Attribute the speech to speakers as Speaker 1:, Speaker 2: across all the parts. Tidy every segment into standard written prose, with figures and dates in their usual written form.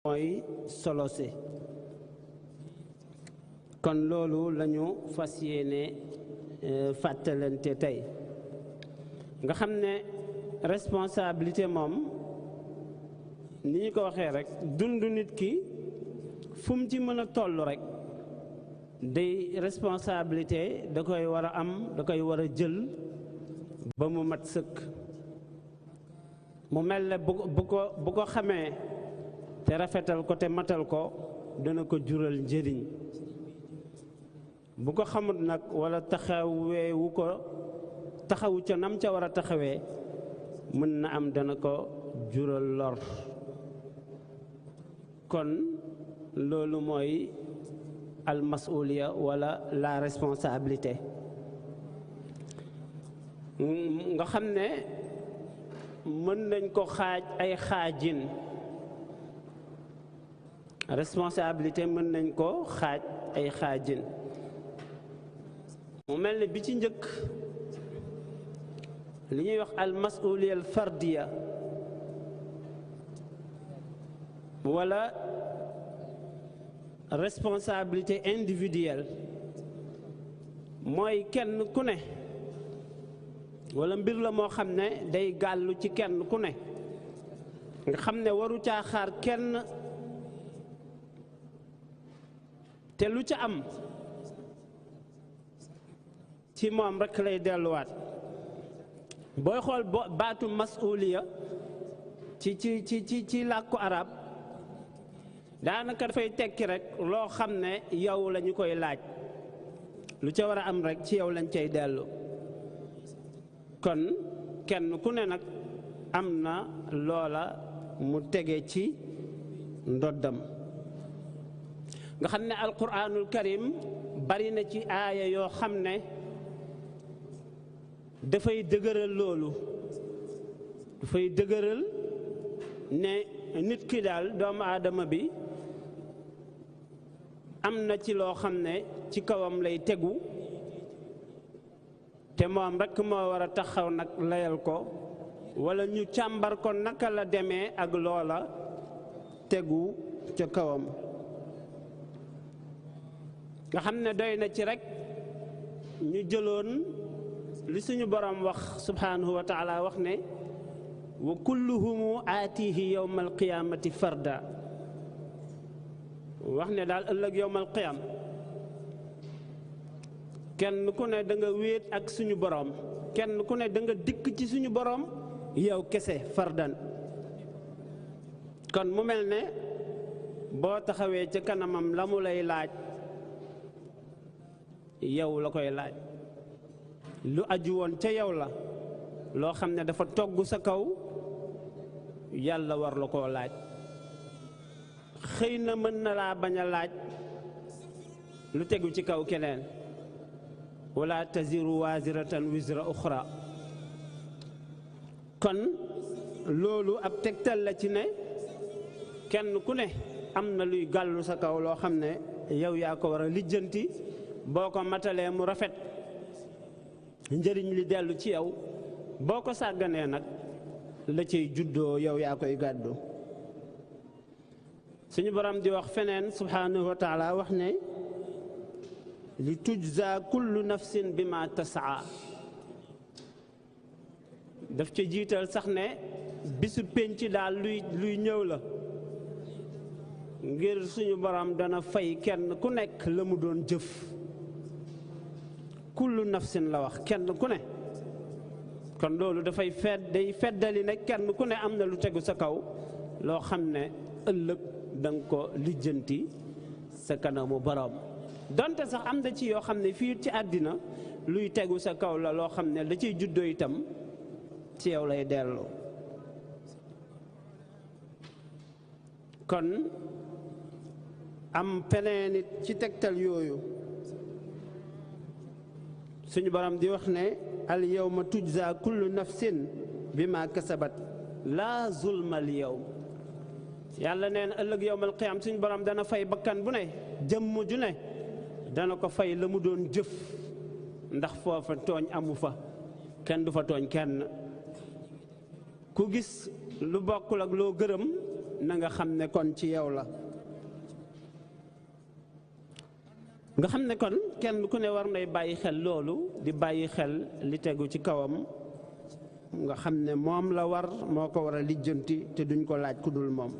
Speaker 1: mooy solo si kon loolu lañu fas yéene fàttalante tey nga xam ne responsabilité moom ni ñu ko waxee rek dundu nit ki fu mu ci mën a toll rek day responsabilité da koy war a am da koy war a jël ba mu mat sëkk mu mel ne bu ko xamee te rafetal ko te matal ko dana ko jural njëriñ bu ko xamut nag wala taxawu ca nam ca war a taxawee mën na am dana ko jural lor kon loolu mooy almasuliya wala la responsabilité nga xam ne mën nañ ko xaaj ay xaajin responsabilité mën nañ ko xaaj ay xaajin mu mel ne bi ci njëkk li ñuy wax almasuliya alfardiya wala responsabilité individuelle mooy kenn ku ne wala mbir la moo xam ne day gàllu ci kenn ku ne nga xam ne waru caa xaar kenn te lu ca am ci moom rekk lay delluwaat booy xool baatu masuliya ci làkku arab daanaka dafay tekki rek loo xam ne yow lañu koy laaj lu ca war a am rek ci yow lañ cay dellu kon kenn ku ne nag am na loola mu tege ci ndoddam nga xam ne alquranul karim bari na ci aaya yoo xam ne dafay dëgëral loolu dafay dëgëral ne nit ki daal doomu aadama bi am na ci loo xam ne ci kawam lay tegu te moom rekk moo war a taxaw nag layal ko walla ñu càmbar ko naka la demee ak loola tegu ca kawam nga xam ne doy na ci rekk ñu jëloon li suñu borom wax subhanahu wa taala wax ne wa kulluhumu aatihi yowma alqiyaamati farda wax ne daal ëllëg yowmal qiyaam kenn ku ne da nga wéet ak suñu borom kenn ku ne da nga dikk ci suñu borom yow kese fardan kon mu mel ne boo taxawee ca kanamam la mu lay laaj yow la koy laaj lu aju woon ca yow la loo xam ne dafa togg sa kaw yàlla war la koo laaj xëy na mën na laa bañ a laaj lu tegu ci kaw keneen wala taziru waziratan wizra uxra kon loolu ab tegtal la ci ne kenn ku ne am na luy gàllu sa kaw loo xam ne yow yaa ko war a lijjanti boo ko matalee mu rafet njëriñ li dellu ci yow boo ko sàgganee nag la ciy juddoo yow yaa koy gàddu suñu borom di wax feneen subhanahu wa taala wax ne li tujza kullu nafsin bima tasaa daf ca jiital sax ne bisu pénc daal luy ñëw la ngir suñu borom dana fay kenn ku nekk la mu doon jëf kullu nafsin la wax kenn ku ne kon loolu dafay day feddali ne kenn ku ne am na lu tegu sa kaw loo xam ne ëllëg danga ko lijjanti sa kanamu borom donte sax am na ci yoo xam ne fii ci àddina luy tegu sa kaw la loo xam ne da ciy juddoo itam ci yow lay delloo kon am peneen nit ci tegtal yooyu suñu borom di wax ne al yawma tujza kullu nafsin bima kasabat laa zulma al yawm yàlla nee na ëllëg yowmal qiyaam suñu borom dana fay bakkan bu ne jëmm ju ne dana ko fay la mu doon jëf ndax foofa tooñ amu fa kenn du fa tooñ kenn ku gis lu bokkul ak loo gërëm na nga xam ne kon ci yow la. nga xam ne kon kenn ku ne war nay bàyyi xel loolu di bàyyi xel li tegu ci kawam nga xam ne moom la war moo ko war a lijjanti te duñ ko laaj ku dul moom.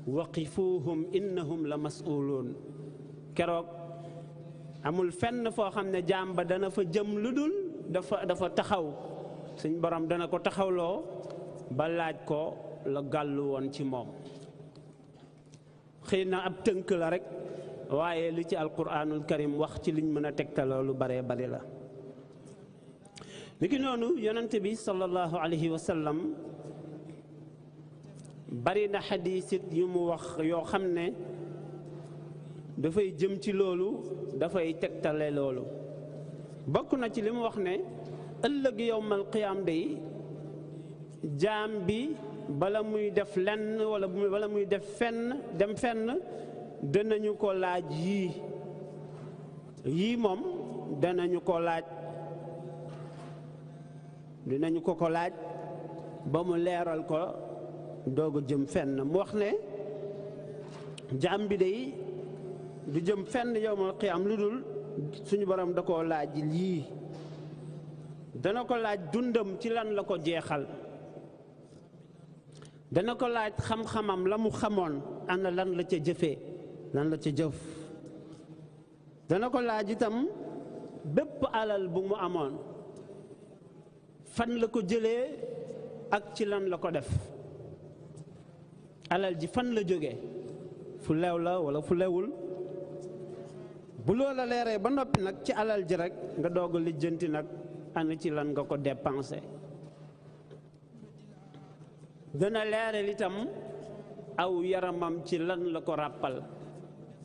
Speaker 1: waqifuhum innahum la mas'uluun. keroog amul fenn foo xam ne jaam ba dana fa jëm lu dul dafa taxaw suñ borom dana ko taxawloo ba laaj ko la gàllu woon ci moom. xëy na ab tënk la rek waaye li ci alquranul karim wax ci liñ mën a tegtaloo lu bare bari la. niki noonu yonente bi sallallahu alayhi wa sallam bari na xadiisit yu mu wax yoo xam ne dafay jëm ci loolu dafay tegtale loolu. bokk na ci li mu wax ne ëllëg yowmal qiyaam day jaam bi bala muy def lenn wala bala muy def dem fenn danañu ko laaj yii moom danañu ko laaj dinañu ko laaj ba mu leeral ko doog a jëm fenn. mu wax ne jaam bi day du jëm fenn yowmal qiyaam lu dul suñu borom da koo laaj lii. dana ko laaj dundam ci lan la ko jeexal, dana ko laaj xam-xamam la mu xamoon ana lan la ca jëfee lan la ca jëf. dana ko laaj itam bépp alal bu mu amoon fan la ko jëlee ak ci lan la ko def. alal ji fan la jóge fu leew la wala fu lewul. bu loola leeree ba noppi nag ci alal ji rek nga doog a lijjanti nag ana ci lan nga ko dépensé. dana leeral itam aw yaramam ci lan la ko ràppal,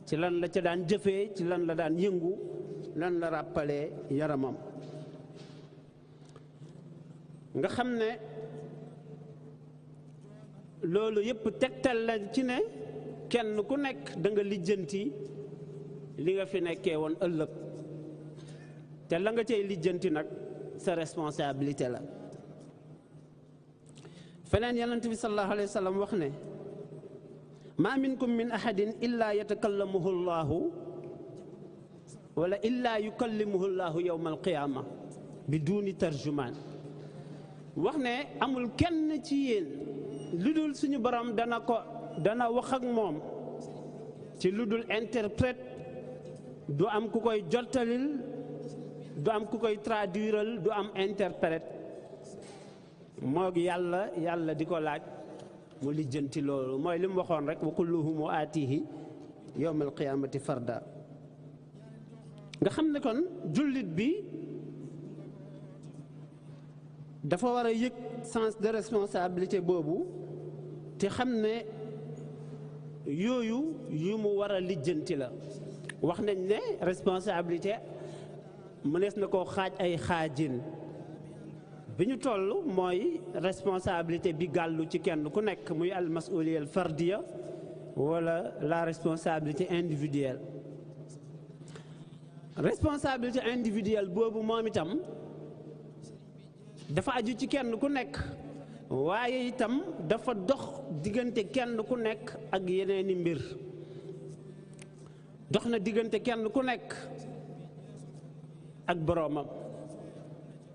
Speaker 1: ci lan la ca daan jëfee, ci lan la daan yëngu, lan la ràppalee yaramam. nga xam ne loolu yëpp tegtal la ci ne kenn ku nekk da nga lijjanti li nga fi nekkee woon ëllëg te la nga cay lijjanti nag sa responsabilité la. feneen yonent bi sallallahu alayhi wa sallam wax ne ma minkum min ahadin illa yatakallamuhu llahu wala illa yukallimuhu llahu yawma alqiyama biduni tarjumaan. wax ne amul kenn ci yéen lu dul suñu borom dana wax ak moom ci lu dul interprète. du am ku koy jottalil, du am ku koy traduiral, du am interprète. moog yàlla di ko laaj mu lijjanti loolu. mooy li mu waxoon rek wa kulluhum aatihi yawmal qiyaamati farda. nga xam ne kon jullit bi dafa war a yëg sens de responsabilité boobu te xam ne yooyu yu mu war a lijjanti la. wax nañ ne responsabilité mënees na koo xaaj ay xaajin. bi ñu toll mooy responsabilité bi gàllu ci kenn ku nekk muy al masuliya al fardiya wala la responsabilité individuelle. responsabilité individuelle boobu moom itam dafa aju ci kenn ku nekk waaye itam dafa dox diggante kenn ku nekk ak yeneeni mbir. dox na diggante kenn ku nekk ak boroomam,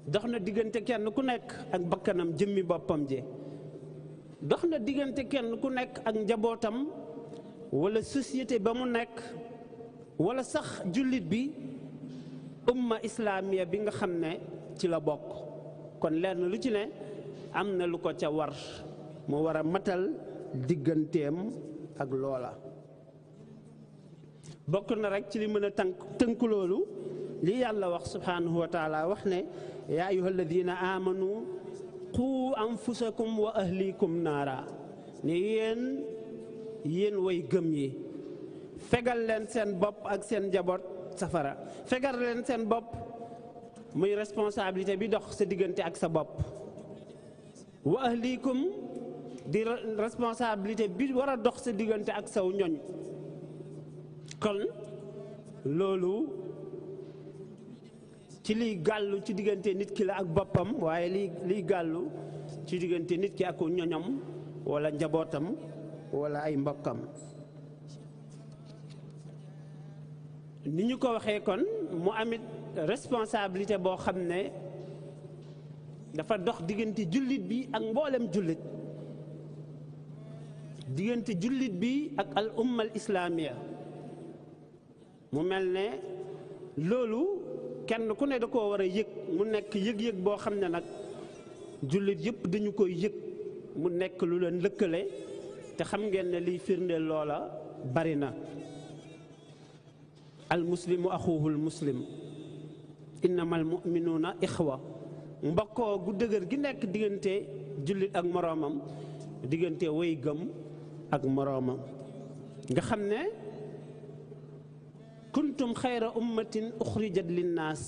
Speaker 1: dox na diggante kenn ku nekk ak bakkanam jëmmi boppam ji, dox na diggante kenn ku nekk ak njabootam wala société ba mu nekk wala sax jullit bi umma islaamiya bi nga xam ne ci la bokk. kon lenn lu ci ne am na lu ko ca war mu war a matal digganteem ak loola. bokk na rek ci li mën a tënk loolu li yàlla wax subhanahu wa taala wax ne yaa ayuha alladina amanu qu anfusakum wa ahlikum naara. ne yéen way gëm yi fegal leen seen bopp ak seen njaboot safara. fegal leen seen bopp muy responsabilité bi dox sa diggante ak sa bopp. wa ahlikum di responsabilité bi war a dox sa diggante ak saw ñoñ. kon loolu ci liy gàllu ci diggante nit ki la ak boppam waaye liy gàllu ci diggante nit ki ak ñoñam wala njabootam wala ay mbokkam. ni ñu ko waxee kon mu amit responsabilité boo xam ne dafa dox diggante jullit bi ak mboolem jullit, diggante jullit bi ak al umma al islaamiya. mu mel ne loolu kenn ku ne da koo war a yëg, mu nekk yëg-yëg boo xam ne nag jullit yëpp dañu koy yëg, mu nekk lu leen lëkkale, te xam ngeen ne liy firndeel loola bari na. al muslimu axuhul muslim innamal muminuuna ixwa. mbokkoo gu dëgër gi nekk diggante jullit ak moroomam, diggante way gëm ak moroomam. nga xam ne kuntum xayra ummatin uxrijat linnaas,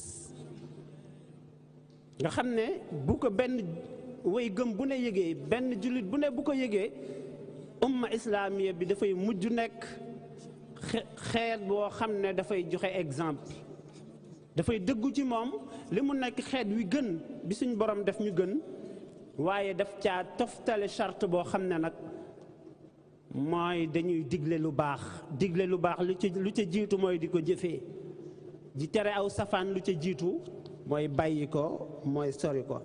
Speaker 1: nga xam ne bu ko benn way gëm bu ne yëgee, benn jullit bu ne bu ko yëgee, umma islaamiya bi dafay mujj nekk xeet boo xam ne dafay joxe exemple, dafay dëggu ci moom li mu nekk xeet wi gën bi suñ borom def ñu gën, waaye daf caa toftale charte boo xam ne nag mooy dañuy digle lu baax. digle lu baax lu ca jiitu mooy di ko jëfee, di tere aw safaan lu ca jiitu mooy bàyyi ko, mooy sori ko.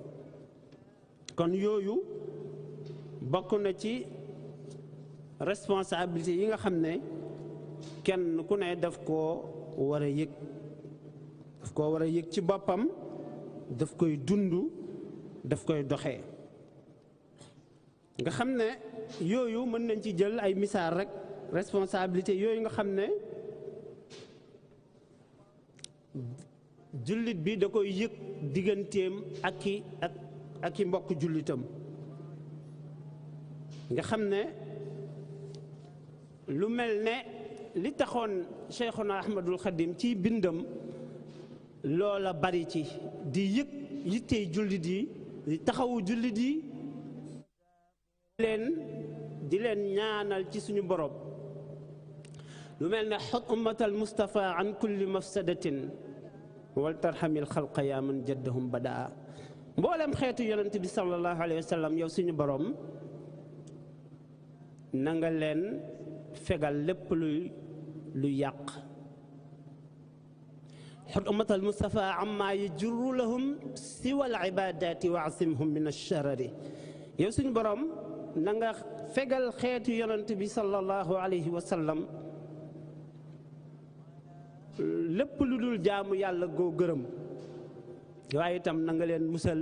Speaker 1: kon yooyu bokk na ci responsabilité yi nga xam ne kenn ku ne daf koo war a yëg, daf koo war a yëg ci boppam, daf koy dund, daf koy doxee. nga xam ne yooyu mën nañ ci jël ay misaal rek, responsabilité yooyu nga xam ne jullit bi da koy yëg digganteem ak i mbokk jullitam. nga xam ne lu mel ne li taxoon Cheikhuna Ahmadul Xadim ci bindam loola bari ci di yëg yittey jullit yi, di taxawu jullit yi, di leen ñaanal ci suñu borom. lu mel ne xot ummatal Mustafa an kulli mafsadatin wal tarhamil xalqa yaa man jaddahum badaa. mboolem xeetu yonent bi sallallahu alayhi wa sallam, yow suñu borom na nga leen fegal lépp luy yàq. xot ummatal Mustafa amma yajurru lahum siwal ibadati wa asimhum min alcharari. yow suñu borom na nga fegal xeetu yonent bi sallallahu alayhi wa sallam lépp lu dul jaamu yàlla goo gërëm, waaye itam na nga leen musal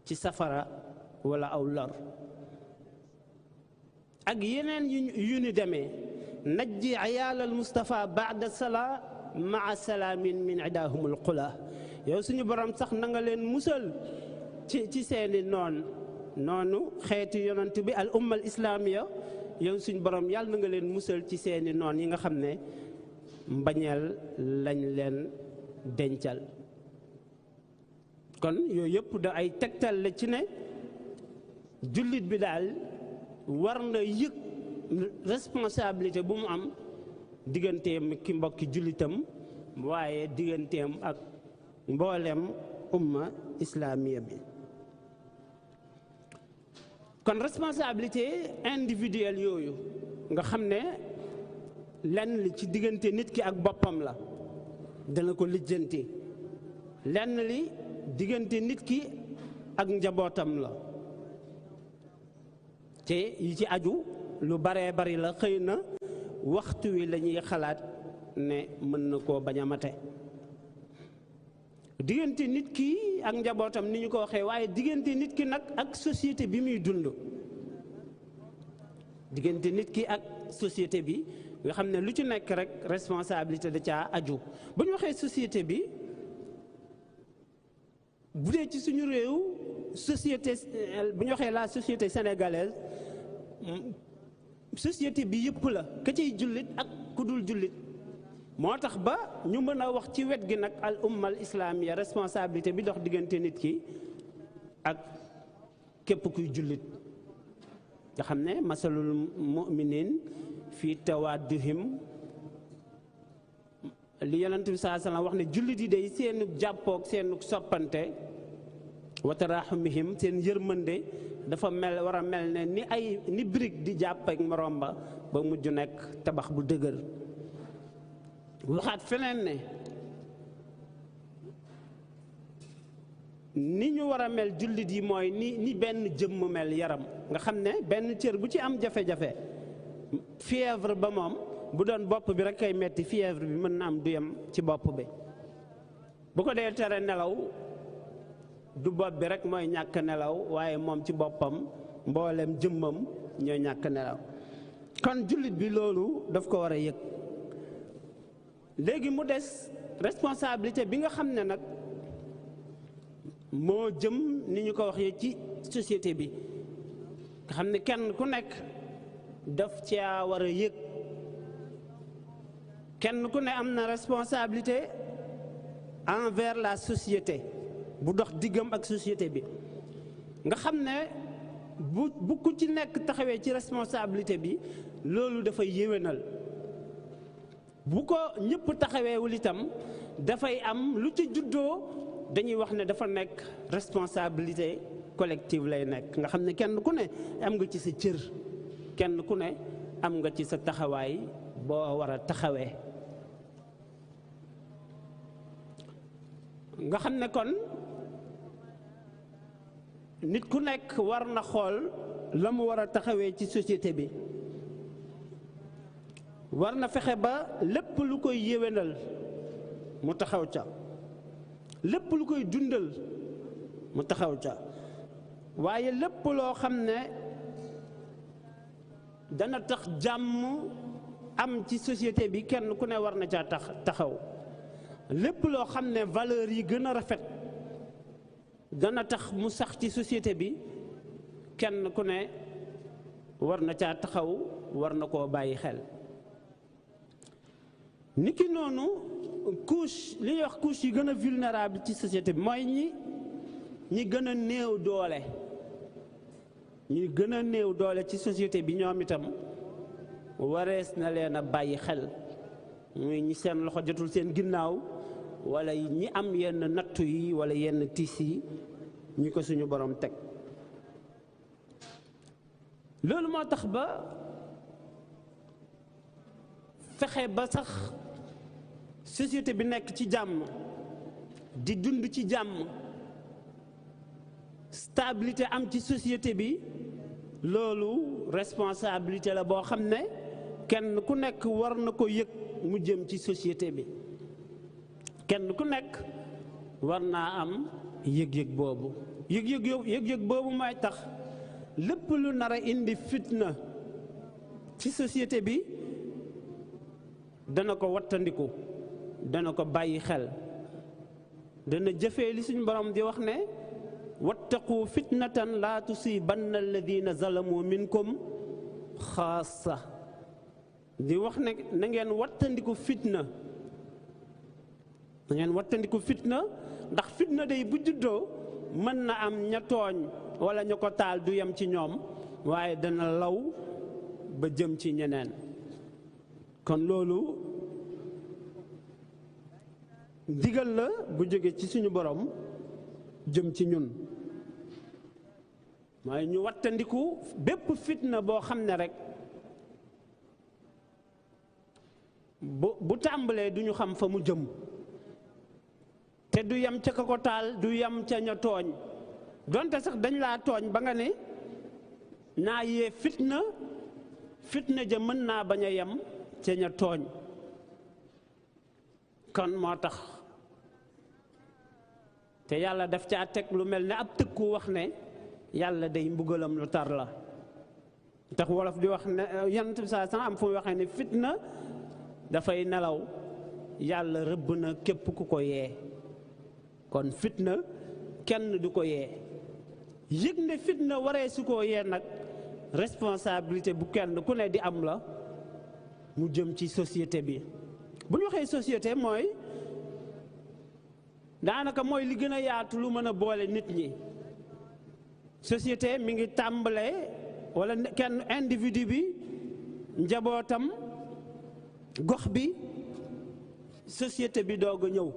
Speaker 1: ci safara wala aw lor. ak yeneen yu ñu demee, najji ayaalal Mustafa baada sala maa salaamin min idaahumul qula. yow suñu borom sax na nga leen musal ci seeni noonu xeetu yonent bi al umma al islaamiya. yow suñu borom yàlla na nga leen musal ci seeni noon yi nga xam ne mbañeel lañ leen dencal. kon yooyu yëpp da ay tegtal la ci ne jullit bi daal war na yëg responsabilité bu mu am digganteem ki mbokki jullitam, waaye digganteem ak mboolem umma islaamiya bi. kon responsabilité individuelle yooyu nga xam ne lenn li ci diggante nit ki ak boppam la, dana ko lijjanti. lenn li diggante nit ki ak njabootam la, te yi ci aju lu baree bari la. xëy na waxtu wi la ñuy xalaat ne mën na koo bañ a mate. diggante nit ki ak njabootam ni ñu ko waxee, waaye diggante nit ki nag ak société bi muy dund. diggante nit ki ak société bi nga xam ne lu ci nekk rek responsabilité da caa aju. bu ñu waxee société bi, bu dee ci suñu réew, société bu ñu waxee la société sénégalaise, société bi yëpp la, ka ciy jullit ak ku dul jullit. moo tax ba ñu mën a wax ci wet gi nag al umma al islaamiya, responsabilité bi dox diggante nit ki ak képp kuy jullit. nga xam ne masalul muminin fii tawadduhim, li yonent bi saa sallam wax ne jullit yi day seenu jàppoog seenu soppante, wa taraxumihim seen yërmande dafa war a mel ne ni brique di jàpp ak morom ba mujj nekk tabax bu dëgër. waxaat feneen ne ni ñu war a mel jullit yi mooy ni benn jëmm mel yaram nga xam ne benn cër bu ci am jafe-jafe fièvre ba moom bu doon bopp bi rek kay metti fièvre bi mën na am du yem ci bopp bi bu ko dee tere nelaw du bopp bi rek mooy ñàkk nelaw waaye moom ci boppam mboolem jëmmam ñooy ñàkk nelaw kon jullit bi loolu daf ko war a yëg. léegi mu des responsabilité bi nga xam ne nag moo jëm ni ñu ko waxee ci société bi nga xam ne kenn ku nekk daf caa war a yëg kenn ku ne am na responsabilité envers la société bu dox diggam ak société bi nga xam ne bu ku ci nekk taxawee ci responsabilité bi loolu dafay yéwénal bu ko ñëpp taxaweewul itam dafay am lu ci juddoo dañuy wax ne dafa nekk responsabilité collective lay nekk nga xam ne kenn ku ne am nga ci sa cër kenn ku ne am nga ci sa taxawaay boo war a taxawee nga xam ne kon nit ku nekk war na xool la mu war a taxawee ci société bi war na fexe ba lépp lu koy yéwénal mu taxaw ca lépp lu koy dundal mu taxaw ca waaye lépp loo xam ne dana tax jàmm am ci société bi kenn ku ne war na caa taxaw lépp loo xam ne valeur yi gën a rafet dana tax mu sax ci société bi kenn ku ne war na caa taxaw war na koo bàyyi xel. niki noonu couche li ñuy wax couche yi gën a vulnérable ci société bi mooy ñi gën a néew doole ñi gën a néew doole ci société bi ñoom itam warees na leen a bàyyi xel muy ñi seen loxo jotul seen ginnaaw wala ñi am yenn nattu yi wala yenn tiis yi ñi ko suñu borom teg loolu moo tax ba fexe ba sax société bi nekk ci jàmm di dund ci jàmm stabilité am ci société bi loolu responsabilité la boo xam ne kenn ku nekk war na ko yëg mu jëm ci société bi kenn ku nekk war naa am yëg-yëg boobu yëg-yëg boobu mooy tax lépp lu nar a indi fitna ci société bi dana ko wattandiku dana ko bàyyi xel dana jëfee li suñu borom di wax ne wattaqu fitnatan laa tusibanna alladina zalamu minkum xaasa di wax ne na ngeen wattandiku fitna na ngeen wattandiku fitna ndax fitna day bu juddoo mën na am ña tooñ wala ña ko taal du yem ci ñoom waaye dana law ba jëm ci ñeneen kon loolu ndigal la bu jóge ci suñu borom jëm ci ñun mooy ñu wattandiku bépp fitna boo xam ne rek bu tàmbalee duñu xam fa mu jëm te du yem ca ka ko taal du yem ca ña tooñ donte sax dañ laa tooñ ba nga ne naa yee fitna ja mën naa bañ a yem ca ña tooñ kon moo tax te yàlla daf caa teg lu mel ne ab tëkku wax ne yàlla day mbugalam lu tar la tax wolof di wax ne yonent bi saa am fu mu waxee ne fitna dafay nelaw yàlla rëbb na képp ku ko yee kon fitna kenn du ko yee yëg ne fitna waree su koo yee nag responsabilité bu kenn ku ne di am la mu jëm ci société bi bu ñu waxee société mooy daanaka mooy li gën a yaatu lu mën a boole nit ñi société mi ngi tàmbalee wala kenn individu bi njabootam gox bi société bi doog a ñëw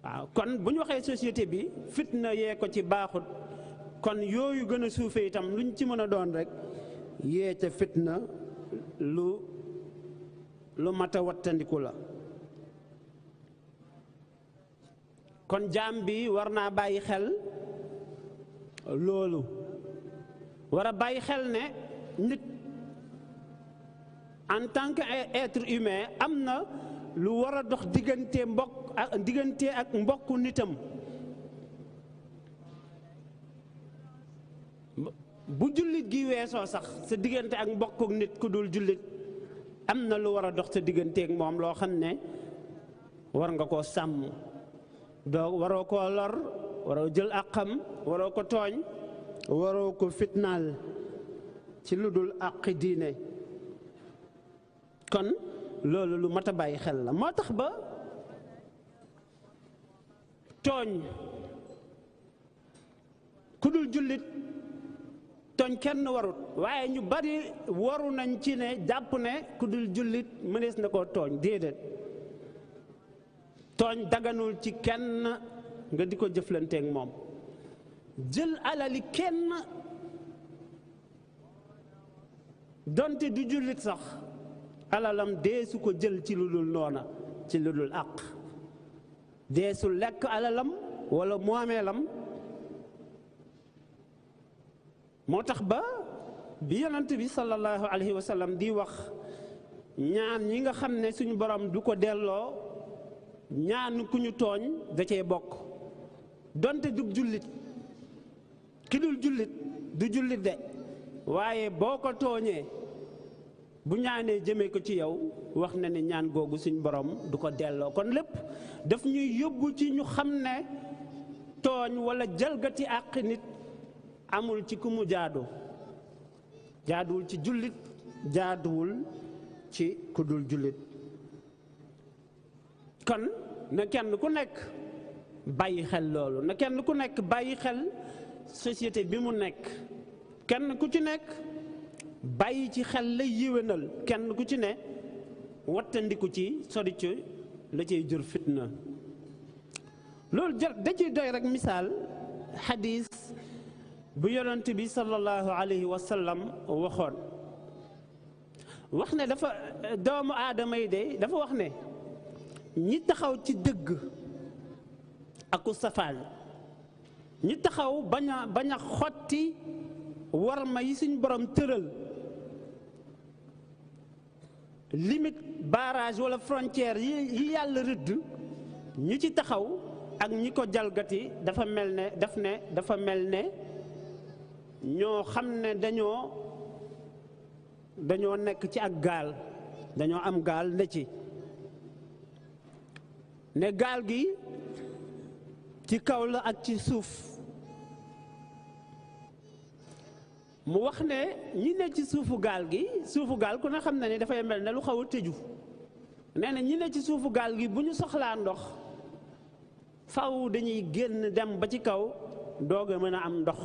Speaker 1: waaw kon bu ñu waxee société bi fitna yee ko ci baaxut kon yooyu gën a suufe itam luñ ci mën a doon rek yee ca fitna lu mat a wattandiku la. kon jaam bi war naa bàyyi xel loolu, war a bàyyi xel ne nit en tant que être humain am na lu war a dox diggante ak mbokku nitam. bu jullit gi weesoo sax sa diggante ak mbokku nit ku dul jullit am na lu war a dox sa diggante ak moom loo xam ne war nga koo sàmm. waroo koo lor, waroo jël àqam, waroo ko tooñ, waroo ko fitnaal ci lu dul àqi diine. kon loolu lu mat a bàyyi xel la. moo tax ba tooñ ku dul jullit tooñ kenn warut, waaye ñu bari waru nañ ci ne jàpp ne ku dul jullit mënees na koo tooñ. déedéet, tooñ daganul ci kenn nga di ko jëflanteek moom. jël alali kenn donte du jullit sax alalam deesu ko jël ci lu dul noona, ci lu dul àq. deesu lekk alalam wala moomeelam. moo tax ba bi yonent bi sallallahu alayhi wa sallam di wax ñaan ñi nga xam ne suñu borom du ko delloo, ñaan ku ñu tooñ da cee bokk. donte du jullit, ki dul jullit du jullit de, waaye boo ko tooñee bu ñaanee jëmee ko ci yow wax na ne ñaan googu suñu borom du ko delloo. kon lépp daf ñuy yóbbu ci ñu xam ne tooñ wala jalgati àq nit amul ci ku mu jaaduwul ci jullit, jaaduwul ci ku dul jullit. kon na kenn ku nekk bàyyi xel loolu, na kenn ku nekk bàyyi xel société bi mu nekk. kenn ku ci nekk bàyyi ci xel lay yéwénal, kenn ku ci ne wattandiku ci sori ci la cay jur fitna. loolu da ciy doy rek misaal xadiis bu yonent bi sallallahu alayhi wa sallam waxoon. wax ne dafa doomu aadama yi de dafa wax ne ñi taxaw ci dëgg aku safaan, ñi taxaw bañ a xotti warma yi suñ borom tëral, limite barrage wala frontière yi yàlla rëdd, ñi ci taxaw ak ñi ko jalgati dafa mel ne ñoo xam ne dañoo nekk ci ak gaal, dañoo am gaal ne ci ne gaal gi ci kaw la ak ci suuf. mu wax ne ñi ne ci suufu gaal gi, suufu gaal ku ne xam na ne dafay mel ne lu xaw a tëju. nee na ñi ne ci suufu gaal gi bu ñu soxlaa ndox faw dañuy génn dem ba ci kaw doog a mën a am ndox,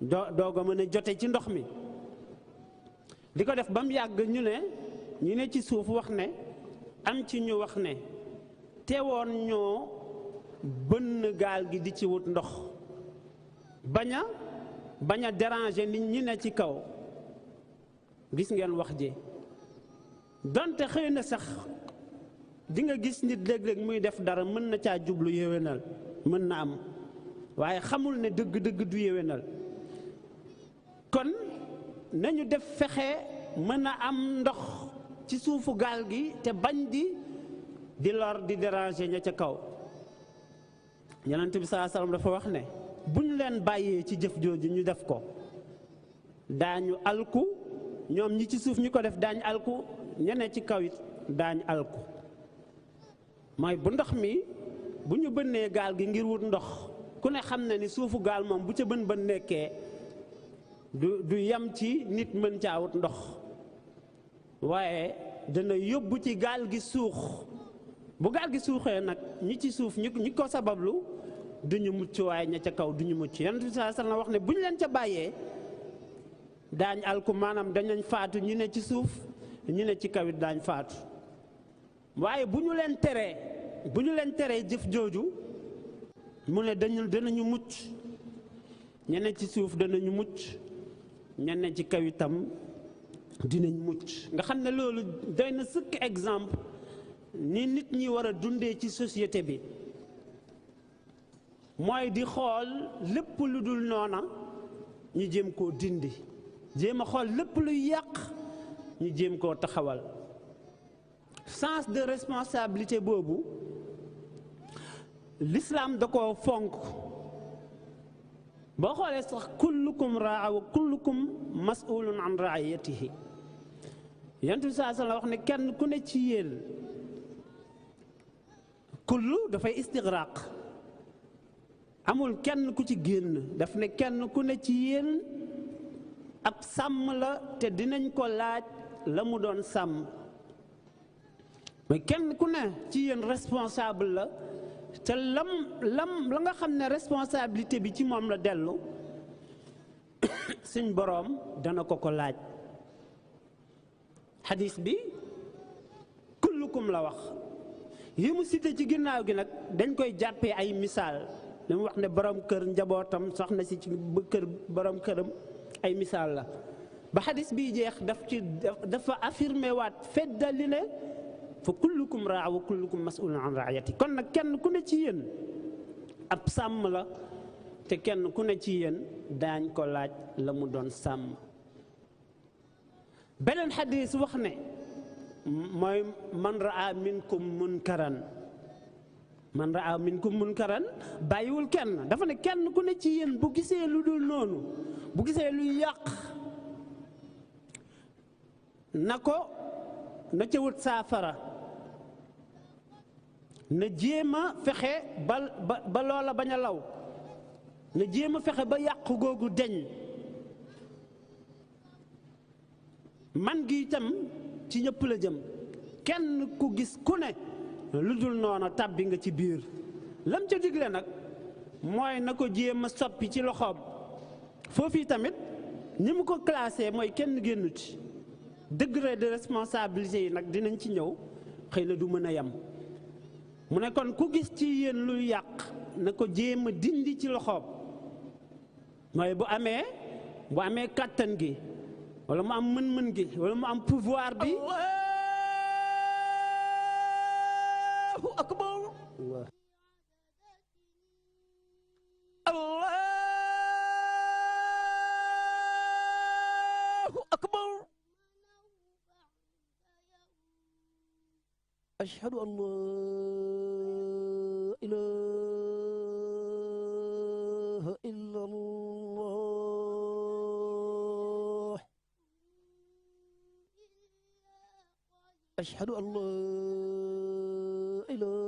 Speaker 1: doog a mën a jote ci ndox mi. di ko def ba mu yàgg ñu ne ci suuf wax ne am ci ñu wax ne teewoon ñoo bënn gaal gi di ci wut ndox bañ a déranger nit ñi ne ci kaw. gis ngeen wax ji, donte xëy na sax di nga gis nit léeg-léeg muy def dara mën na caa jublu yéwénal, mën na am, waaye xamul ne dëgg-dëgg du yéwénal. kon nañu def fexe mën a am ndox ci suufu gaal gi te bañ di lor di déranger ña ca kaw. Yonent bi sallallahu alayhi wasallam dafa wax ne bu ñu leen bàyyee ci jëf jooju ñu def ko daañu alku, ñoom ñi ci suuf ñi ko def daañu alku, ñene ci kaw it daañu alku. mooy bu ndox mi bu ñu bënnee gaal gi ngir wut ndox, ku ne xam na ni suufu gaal moom bu ca bën nekkee du yem ci nit mën caa wut ndox, waaye dana yóbbu ci gaal gi suux. bu gaal gi suuxee nag ñi ci suuf ñi ko sabablu duñu mucc, waaye ña ca kaw duñu mucc. Yonent bi sallallahu alayhi wasallam wax ne bu ñu leen ca bàyyee daañ alku, maanaam dañañ faatu, ñu ne ci suuf ñu ne ci kawit daañ faatu. waaye bu ñu leen teree jëf jooju mu ne danañu mucc. ñeneen ci suuf danañu mucc ñeneen ci kaw itam dinañ mucc nga xam ne loolu doy na sëkk exemple ni nit ñi war a dundee ci société bi mooy di xool lépp lu dul noona ñu jéem koo dindi jéem a xool lépp luy yàq ñu jéem koo taxawal sens de responsabilité boobu l'islam da koo fonk boo xoolee sax kullukum raa wa kullukum mas'ulun an raayatihi yonent bi saa la wax ne kenn ku ne ci yéen kullu dafay istigraq amul kenn ku ci génn daf ne kenn ku ne ci yéen ab sàmm la te dinañ ko laaj la mu doon sàmm mais kenn ku ne ci yéen responsable la te la nga xam ne responsabilité bi ci moom la dellu suñ boroom dana ko laaj xadis bi kullukum la wax yi mu cité ci ginnaaw gi nag dañ koy jàppee ay misaal li mu wax ne borom kër njabootam soxna si ci kër borom këram ay misaal la ba xadis bi jeex dafa affirmé waat feddali ne fa kullukum raa wa kullukum mas'ulun an raayati kon nag kenn ku ne ci yéen ab sàmm la te kenn ku ne ci yéen daañ ko laaj la mu doon sàmm beneen xadis wax ne mooy man raa minkum munkaran bàyyiwul kenn dafa ne kenn ku ne ci yéen bu gisee lu dul noonu bu gisee luy yàq na ca wut saafara na jéem a fexe ba loola bañ a law na jéem a fexe ba yàqu googu deñ man gi itam ci ñëpp la jëm kenn ku gis ku ne lu dul noonu tàbbi nga ci biir lam ca digle nag mooy na ko jéem a soppi ci loxoom foofu tamit ñi mu ko classé mooy kenn génnu ci degré de responsabilité yi nag dinañ ci ñëw xëy na du mën a yem mu ne kon ku gis ci yéen luy yàq na ko jéem a dindi ci loxoom mooy bu amee kàttan gi wala mu am mën-mën gi wala mu am pouvoir bi Allahu akbar Allahu akbar ashhadu an la ilaha illa Allah ashhadu an la ilaha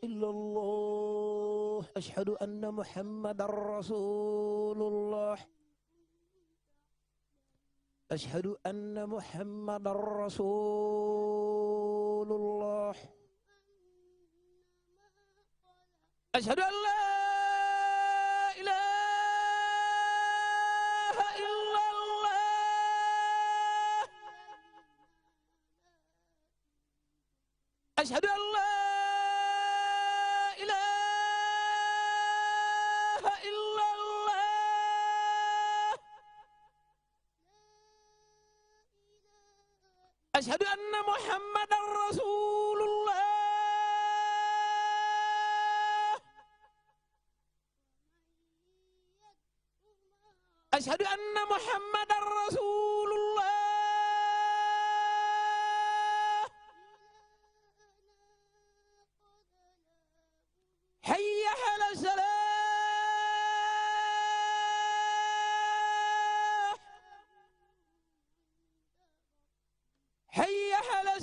Speaker 1: illa Allah ashhadu anna Muhammadan rasulullah ashhadu anna Muhammadan rasulullah ashhadu an la ilaha illa Allah ashhadu an la ilaha illa Allah ashhadu anna Muhammadan rasulullah ashhadu anna Muhammadan rasulullah hayya ala salah hayya ala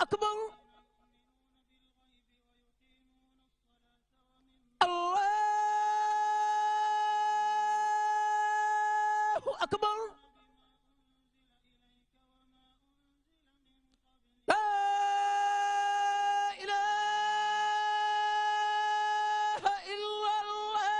Speaker 2: أكبر الله أكبر لا إله إلا الله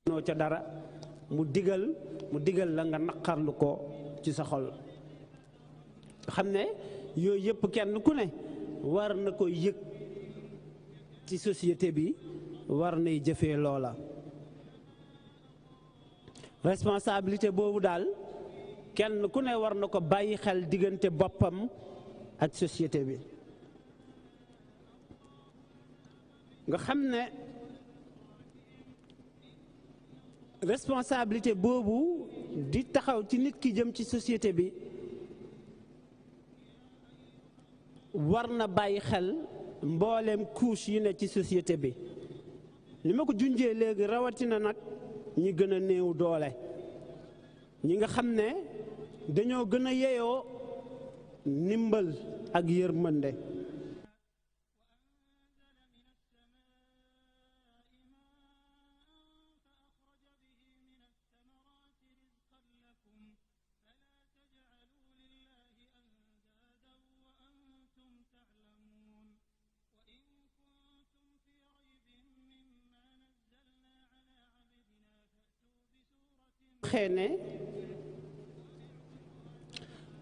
Speaker 1: noo ca dara mu digal la nga naqarlu ko ci sa xol xam ne yooyu yëpp kenn ku ne war na ko yëg ci société bi war nay jëfee loola responsabilité boobu daal kenn ku ne war na ko bàyyi xel diggante boppam ak société bi nga xam ne responsabilité boobu di taxaw ci nit ki jëm ci société bi war na bàyyi xel mbooleem couche yi ne ci société bi li ma ko junjee léegi rawatina nag ñi gën a néew doole ñi nga xam ne dañoo gën a yeyoo ndimbal ak yërmande xeene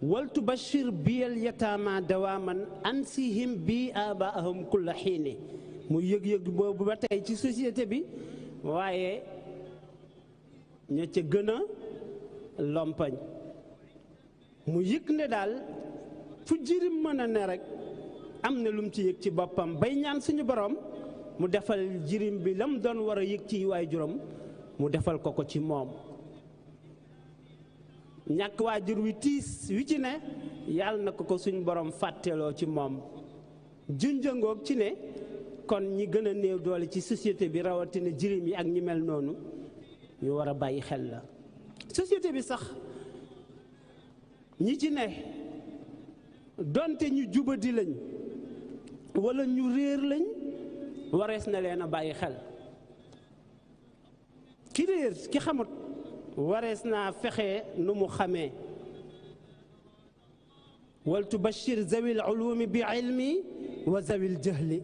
Speaker 1: waltu bashir biyal yataama dawaaman ansihim bi abaahum kulla xiini mu yëg-yëg boobu ba tey ci société bi waaye ña ca gën a lompañ mu yëg ne daal fu jirim mën a ne rek am na lum ci yëg ci boppam bay ñaan suñu borom mu defal jirim bi lam doon war a yëg ci waajuram mu defal ko ko ci moom ñàkk waajur wi tiis wi ci ne yàlla na ko suñ borom fàtteloo ci moom junjëngoog ci ne kon ñi gën a néew doole ci société bi rawatina jirim yi ak ñi mel noonu ñu war a bàyyi xel la société bi sax ñi ci ne donte ñu jubadi lañ wala ñu réer lañ warees na leen a bàyyi xel ki réer ki xamut warees naa fexe nu mu xamee wal tubashir zawil ulumi bi ilmi wa zawil jahli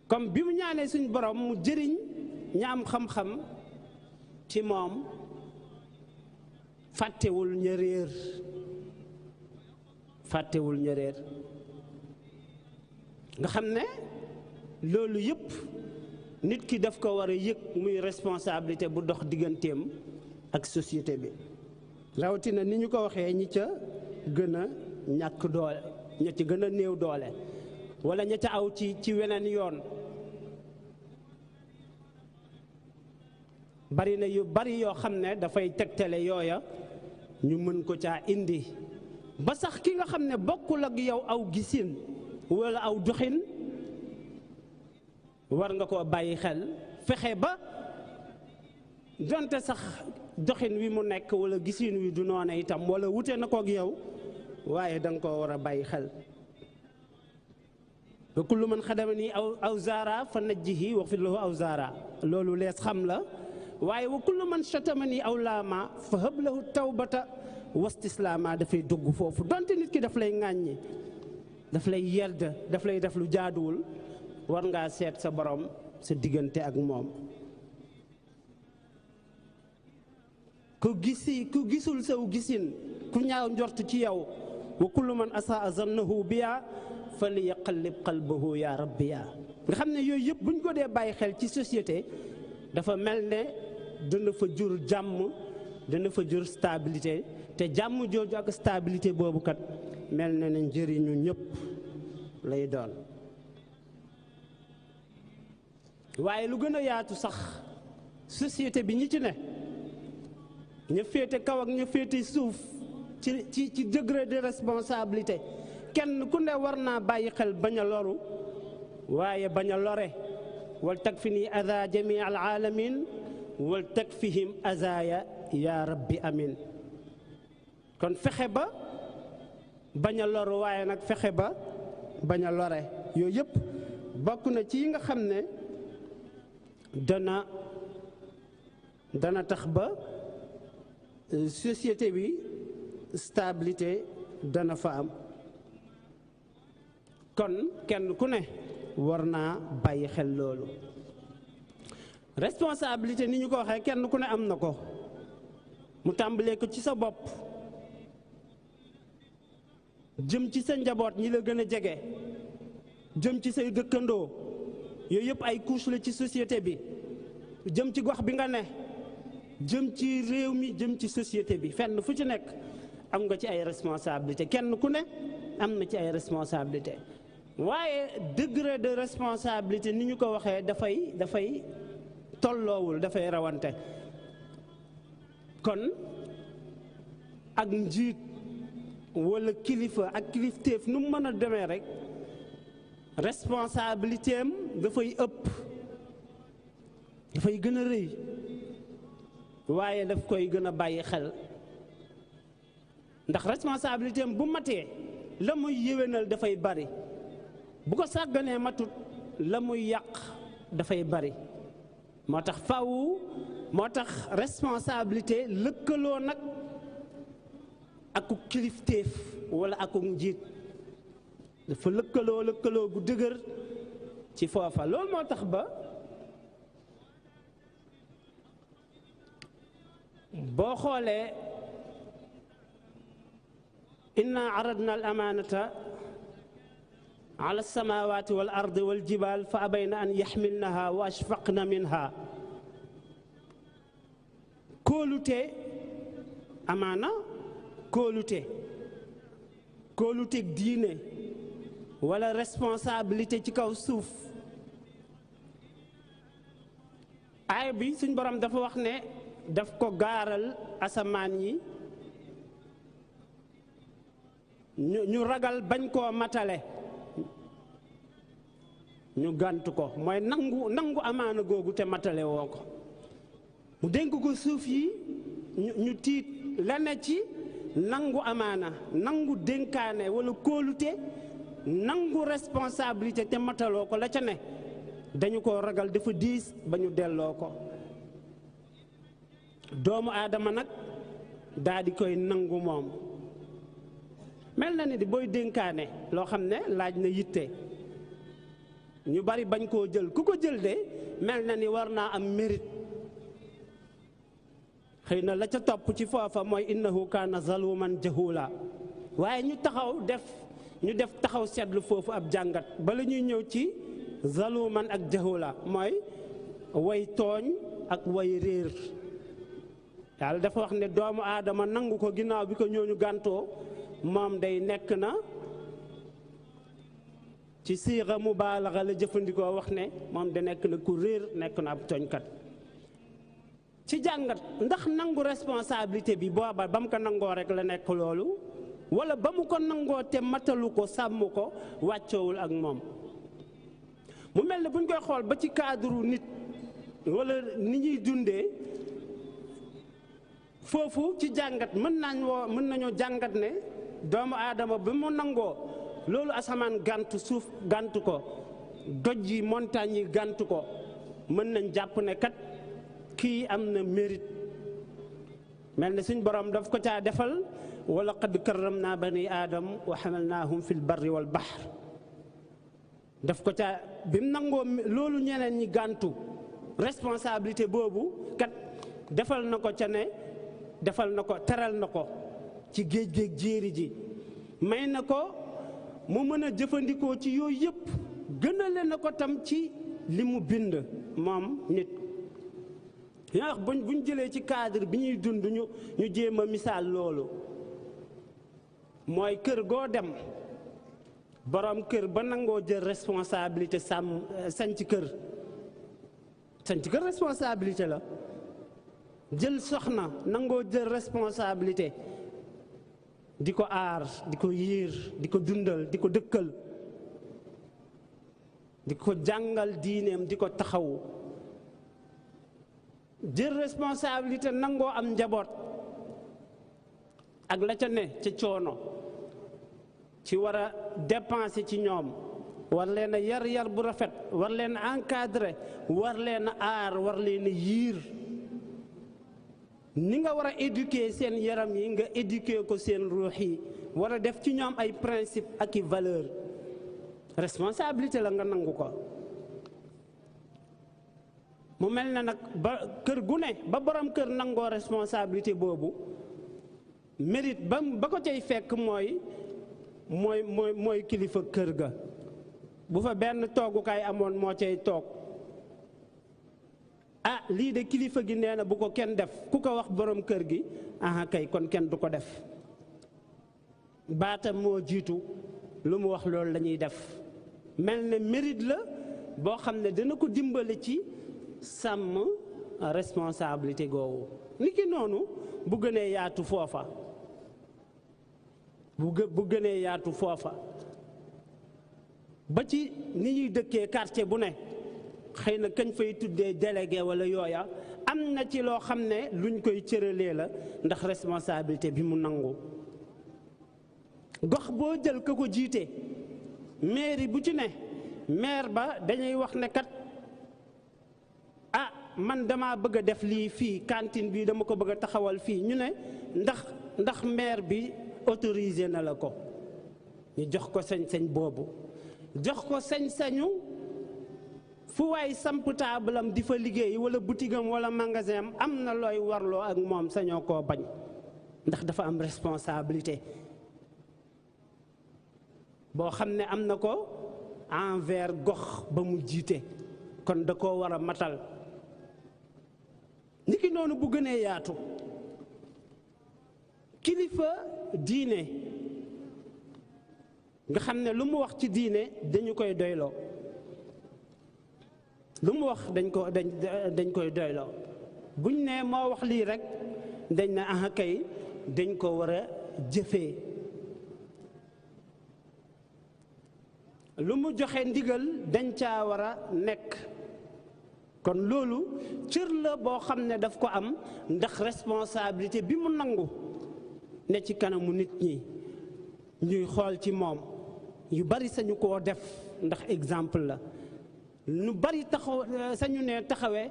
Speaker 1: comme bi mu ñaanee suñ borom mu jëriñ ñaam xam-xam ci moom fàttewul ña réer fàttewul ña réer nga xam ne loolu yëpp nit ki daf ko war a yëg muy responsabilité bu dox digganteem ak société bi rawatina ni ñu ko waxee ñi ca gën a ñàkk doole ña ci gën a néew doole wala ña ca aw ci weneen yoon bari na yu bari yoo xam ne dafay tegtale yooya ñu mën ko caa indi ba sax ki nga xam ne bokkul ak yow aw gisin wala aw doxin war nga koo bàyyi xel fexe ba donte sax doxin wi mu nekk wala gisin wi du noone itam wala wute na kook yow waaye da nga koo war a bàyyi xel wa kullu man xadama nii aw zaara fa najjihi wax fi lahu aw zaara loolu lees xam la waaye wa kullu man shatama nii aw laama fa hëb lahu tawbata wastislaama dafay dugg foofu donte nit ki daf lay ŋàññi daf lay yedd daf lay def lu jaaduwul war ngaa seet sa borom sa diggante ak moom ku gisul saw gisin ku ñaaw njort ci yow wa kullu man asaa zannahu biya fa li yaqallib qalbahu ya rabbiya nga xam ne yooyu yëpp buñ ko dee bàyyi xel ci société dafa mel ne dana fa jur jàmm dana fa jur stabilité te jàmm jooju ak stabilité boobu kat mel na ne njëriñu ñëpp lay doon waaye lu gën a yaatu sax société bi ñi ci ne ña féete kaw ak ña féete suuf ci degré de responsabilité kenn ku ne war naa bàyyi xel bañ a loru waaye bañ a lore wal takfini aza jami al alamin wal takfihim azaya ya rabbi amin kon fexe ba bañ a loru waaye nag fexe ba bañ a lore yooyu yëpp bokk na ci yi nga xam ne dana tax ba société bi stabilité dana fa am kon kenn ku ne war naa bàyyi xel loolu responsabilité ni ñu ko waxee kenn ku ne am na ko mu tàmbalee ko ci sa bopp jëm ci sa njaboot ñi la gën a jege jëm ci say dëkkandoo yooyu yëpp ay couche la ci société bi jëm ci gox bi nga ne jëm ci réew mi jëm ci société bi fenn fu ci nekk am nga ci ay responsabilité kenn ku ne am na ci ay responsabilité waaye degré de responsabilité ni ñu ko waxee dafay tolloowul dafay rawante kon ak njiit wala kilifa ak kilifteef nu mu mën a demee rek responsabilité am dafay ëpp dafay gën a rëy waaye daf koy gën a bàyyi xel ndax responsabilité am bu matee la muy yéwénal dafay bari bu ko sàgganee matut la muy yàq dafay bari moo tax moo tax responsabilité lëkkaloo nag aku kilifteef wala aku njiit dafa lëkkaloo gu dëgër ci foofa loolu moo tax ba boo xoolee inna aradna al amanata ala alsamawati wal ardi wal jibal fa abayna an yaxmilnaha wa ashfaqna minha kóolute amaana kóolute diine wala responsabilité ci kaw suuf aaya bi suñ borom dafa wax ne daf ko gaaral asamaan yi ñu ragal bañ koo matale ñu gàntu ko mooy nangu amaana googu te matale woo ko mu dénk ko suuf yi ñu tiit la ne ci nangu amaana nangu dénkaane wala kóolute nangu responsabilité te mataloo ko la ca ne dañu ko ragal dafa diis ba ñu delloo ko. doomu aadama nag daa di koy nangu moom mel na ni di booy dénkaane loo xam ne laaj na yitte ñu bari bañ koo jël ku ko jël de mel na ni war naa am mérite. xëy na la ca topp ci foofa mooy innahu kaana zaluman jahula waaye ñu def taxaw seetlu foofu ab jàngat bala ñuy ñëw ci zaluman ak jahula mooy way tooñ ak way réer. yàlla dafa wax ne doomu aadama nangu ko ginnaaw bi ko ñooñu gàntoo moom day nekk na ci siixa mubaalaxa la jëfandikoo wax ne moom da nekk na ku réer nekk na ab tooñkat. ci jàngat ndax nangu responsabilité bi booba ba mu ko nangoo rek la nekk loolu wala ba mu ko nangoo te matalu ko sàmm ko wàccoowul ak moom. mu mel ne bu ñu koy xool ba ci cadre nit wala ni ñuy dundee foofu ci jàngat mën nañoo jàngat ne doomu aadama bi mu nangoo loolu asamaan gàntu suuf gàntu ko doj yi montagne yi gàntu ko mën nañ jàpp ne kat kii am na mérite. mel ne suñ borom daf ko caa defal wala qad karramna bani aadam wa hamalnaahum fil barri wal bahr daf ko caa bi mu nangoo loolu ñeneen ñi gàntu responsabilité boobu kat defal na ko ca ne defal na ko teral na ko ci géej jéeri ji may na ko mu mën a jëfandikoo ci yooyu yëpp gënale na ko tam ci li mu bind moom nit. yaa wax buñ jëlee ci cadre bi ñuy dund ñu jéem a misaal loolu mooy kër goo dem borom kër ba nangoo jël responsabilité sañ ci kër responsabilité la. jël soxna nangoo jël responsabilité di ko aar di ko yiir di ko dundal di ko dëkkal di ko jàngal diineem di ko taxawu jël responsabilité nangoo am njaboot ak la ca ne ca coono ci war a dépenser ci ñoom war leen a yar bu rafet war leen a encadrer war leen a aar war leen a yiir ni nga war a éduquer seen yaram yi nga éduquer ko seen ruux yi war a def ci ñoom ay principe ak i valeur responsabilité la nga nangu ko. mu mel na nag ba kër gu ne ba borom kër nangoo responsabilité boobu mérite ba ko cay fekk mooy kilifa kër ga. bu fa benn toogukaay amoon moo cay toog ah lii de kilifa gi nee na bu ko kenn def ku ko wax borom kër gi aha kay kon kenn du ko def baatam moo jiitu lu mu wax loolu la ñuy def. mel ne mérite la boo xam ne dina ko dimbale ci sàmm responsabilité googu. ni ki noonu bu gënee yaatu foofa bu gënee yaatu foofa ba ci ni ñuy dëkkee quartier bu ne xëy na kañ fay tuddee délégué wala yooya am na ci loo xam ne luñ koy cëralee la ndax responsabilité bi mu nangu. gox boo jël ka ko jiite mairie bu ci ne maire ba dañuy wax ne kat ah man dama bëgg a def lii fii cantine bi dama ko bëgg a taxawal fii ñu ne ndax maire bi autorisé na la ko ñu jox ko sañ-sañ boobu jox ko sañ-sañu fu waay samp taabalam di fa liggéey wala butigam wala magasin am na looy warloo ak moom sañoo koo bañ ndax dafa am responsabilité boo xam ne am na ko envers gox ba mu jiite kon da koo war a matal. niki noonu bu gënee yaatu kilifa diine nga xam ne lu mu wax ci diine dañu koy doyloo lu mu wax dañ koy doyloo buñ ne moo wax lii rek dañ ne aha kay dañ ko war a jëfee. lu mu joxe ndigal dañ caa war a nekk kon loolu cër la boo xam ne daf ko am ndax responsabilité bi mu nangu ne ci kanamu nit ñi ñuy xool ci moom yu bari sañu koo def ndax exemple la ñu bari taxaw sañu ne taxawee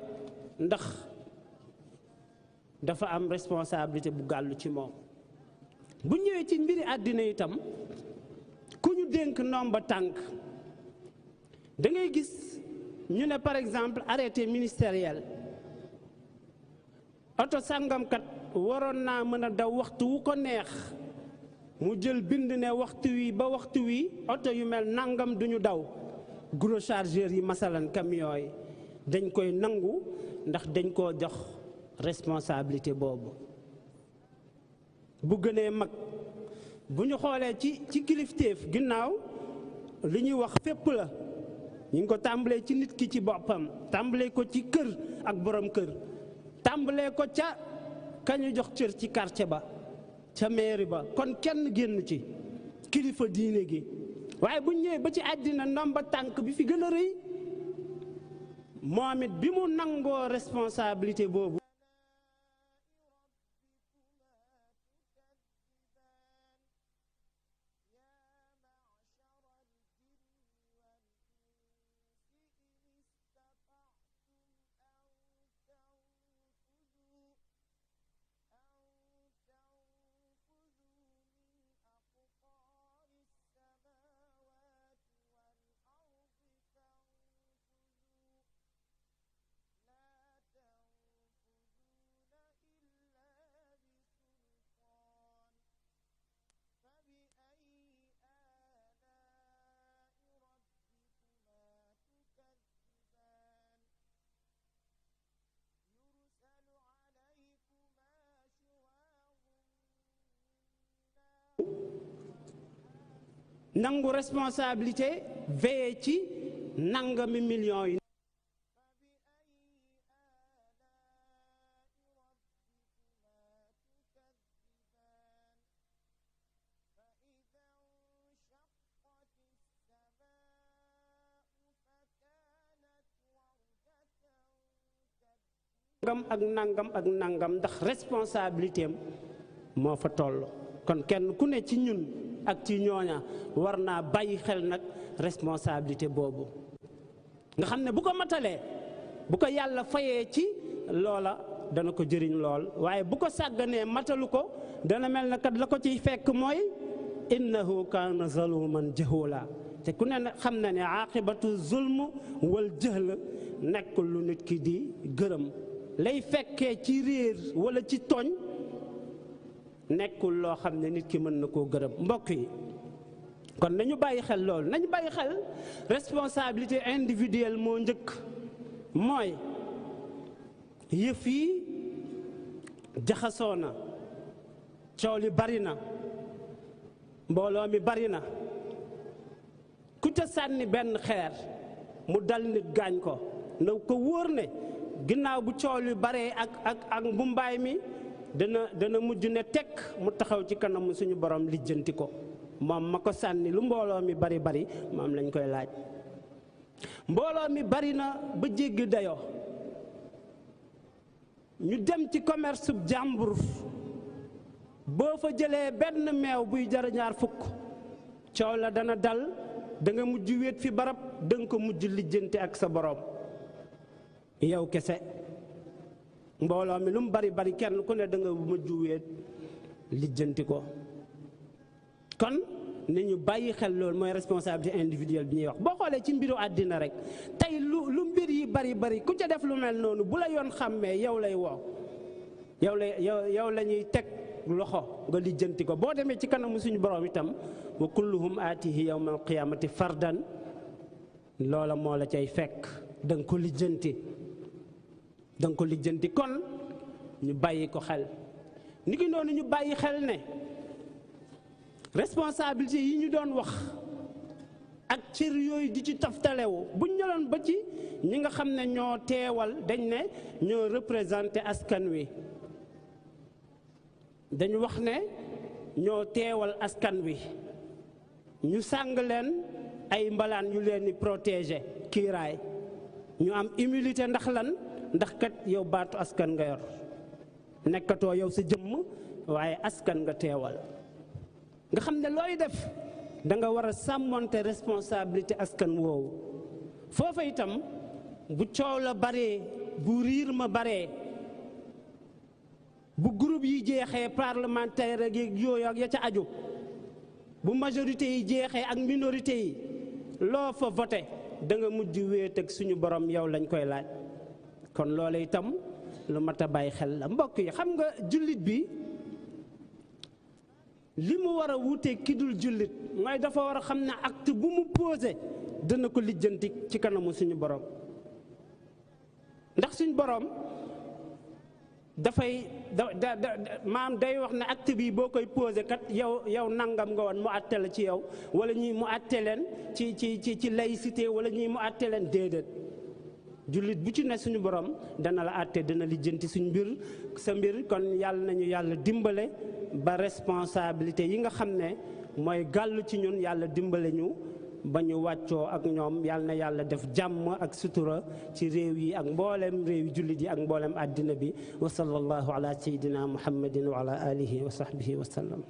Speaker 1: ndax dafa am responsabilité bu gàllu ci moom. bu ñëwee ci mbiri àddina itam ku ñu dénk ndomba tànk da ngay gis ñu ne par exemple arrêté ministériel oto sàngamkat waroon naa mën a daw waxtu wu ko neex mu jël bind ne waxtu wi ba waxtu wi oto yu mel nangam duñu daw. gros chargeurs yi masalan camions yi dañ koy nangu ndax dañ koo jox responsabilité boobu. bu gënee mag bu ñu xoolee ci kilifteef ginnaaw li ñuy wax fépp la ñu ngi ko tàmbalee ci nit ki ci boppam tàmbalee ko ci kër ak borom kër tàmbalee ko ca kañu jox cër ci quartier ba ca mairie ba kon kenn génn ci kilifa diine gi. waaye bu ñëwee ba ci àddina ndomba tànk bi fi gën a rëy moom it bi mu nangoo responsabilité boobu nangu responsabilité veillé ci nangami millions yi. nangam ak nangam ndax responsabilité am moo fa toll. kon kenn ku ne ci ñun ak ci ñooña war naa bàyyi xel nag responsabilité boobu nga xam ne bu ko matalee bu ko yàlla fayee ci loola dana ko jëriñ lool waaye bu ko sàgganee matalu ko dana mel na kat la ko ciy fekk mooy innahu kaana zaluman jahula te ku ne xam na ne aqibatu zulm wal jahl nekkul lu nit ki di gërëm lay fekkee ci réer wala ci tooñ nekkul loo xam ne nit ki mën na koo gërëm. mbokk yi kon nañu bàyyi xel loolu nañu bàyyi xel responsabilité individuelle moo njëkk mooy yëf yi jaxasoo na coow li bari na mbooloo mi bari na ku ca sànni benn xeer mu dal nit gaañ ko na ko wóor ne ginnaaw bu coow li baree ak mbumbaay mi dana mujj ne tekk mu taxaw ci kanamu suñu borom lijjanti ko moom ma ko sànni lu mbooloo mi bari bari moom lañ koy laaj. mbooloo mi bari na ba jéggi dayoo ñu dem ci commerce bu jàmbur boo fa jëlee benn meew buy jar ñaar fukk coow la dana dal da nga mujj wéet fi barab da nga ko mujj lijjanti ak sa borom yow kese. mbooloo mi lu mu bari bari kenn ku ne da nga mujj wéet lijjanti ko kon ni ñu bàyyi xel loolu mooy responsabilité individuelle bi ñuy wax. boo xoolee ci mbiru àddina rek tey lu mbir yi bari bari ku ca def lu mel noonu bu la yoon xàmmee yow lay woo yow la ñuy teg loxo nga lijjanti ko. boo demee ci kanamu suñu borom itam wa kulluhum aatihi yawmal qiyaamati fardan loola moo la cay fekk da nga ko lijjanti. danga ko lijjanti kon ñu bàyyi ko xel ni ki noonu ñu bàyyi xel ne responsabilité yi ñu doon wax ak cër yooyu di ci taftalewu buñ ñëloon ba ci ñi nga xam ne ñoo teewal dañ ne ñoo représenté askan wi dañu wax ne ñoo teewal askan wi ñu sàng leen ay mbalaan yu leen di protéger kiiraay ñu am immunité ndax lan ndax kat yow baatu askan nga yor nekkatoo yow sa jëmm waaye askan nga teewal nga xam ne looy def da nga war a sàmmonte responsabilité askan woowu. foofa itam bu coow la baree bu riir ma baree bu groupe yi jeexee parlementaire ak yooyu ak ya ca aju bu majorité yi jeexee ak minorité yi loo fa voté da nga mujj wéet ak suñu borom yow lañ koy laaj. kon loolu itam lu mat a bàyyi xel la mbokk yi. xam nga jullit bi li mu war a wuuteeg ki dul jullit mooy dafa war a xam ne acte bu mu posé dana ko lijjanti ci kanamu suñu borom. ndax suñu borom dafay maam day wax ne acte bi boo koy posé kat yow nangam nga woon mu àtte la ci yow wala ñii mu àtte leen ci laïcité wala ñii mu àtte leen déedéet. jullit bu ci ne suñu borom dana la àtte dana lijjanti suñu mbir sa mbir. kon yàlla nañu yàlla dimbale ba responsabilité yi nga xam ne mooy gàllu ci ñun yàlla dimbale ñu ba ñu wàccoo ak ñoom. yàlla na yàlla def jàmm ak sutura ci réew yi ak mboolem réew yi jullit yi ak mboolem àddina bi. wa sallallahu ala sayyidina muhammadin wa ala alihi wa sahbihi wa sallam.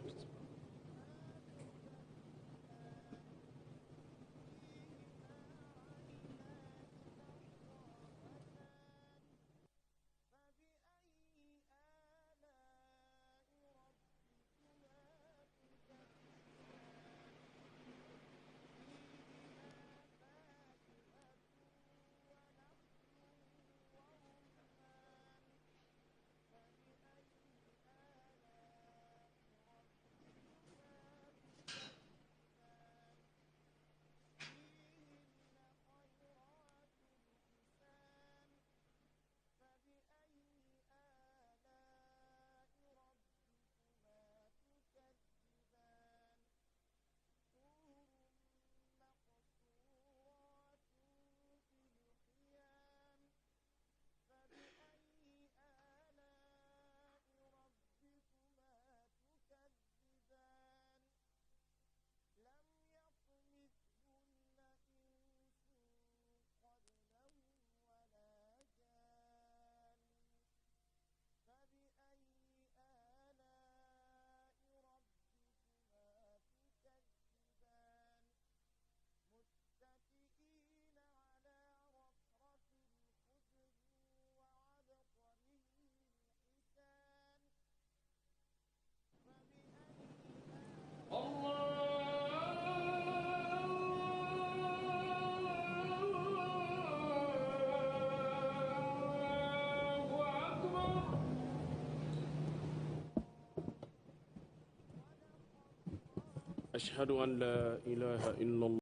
Speaker 3: أشهد أن لا إله إلا الله